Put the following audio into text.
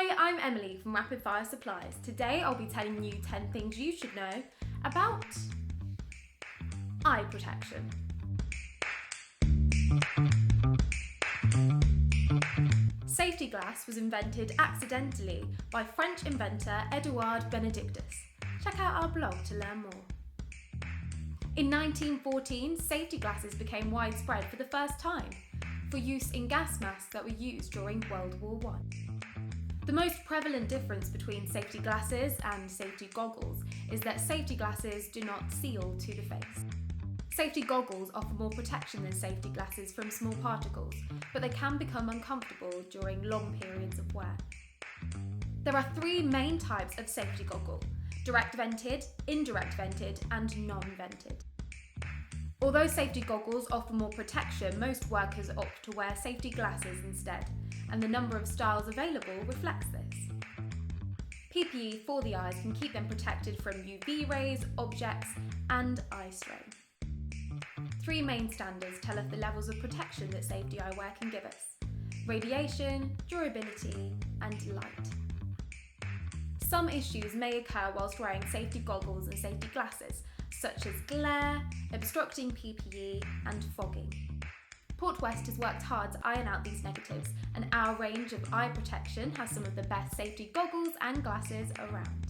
Hi, I'm Emily from Rapid Fire Supplies. Today I'll be telling you 10 things you should know about eye protection. Safety glass was invented accidentally by French inventor Edouard Benedictus. Check out our blog to learn more. In 1914, safety glasses became widespread for the first time for use in gas masks that were used during World War I. The most prevalent difference between safety glasses and safety goggles is that safety glasses do not seal to the face. Safety goggles offer more protection than safety glasses from small particles, but they can become uncomfortable during long periods of wear. There are three main types of safety goggle: direct vented, indirect vented, and non-vented. Although safety goggles offer more protection, most workers opt to wear safety glasses instead, and the number of styles available reflects this. PPE for the eyes can keep them protected from UV rays, objects, and eye strain. Three main standards tell us the levels of protection that safety eyewear can give us: radiation, durability, and light. Some issues may occur whilst wearing safety goggles and safety glasses, such as glare, obstructing PPE, and fogging. Port West has worked hard to iron out these negatives, and our range of eye protection has some of the best safety goggles and glasses around.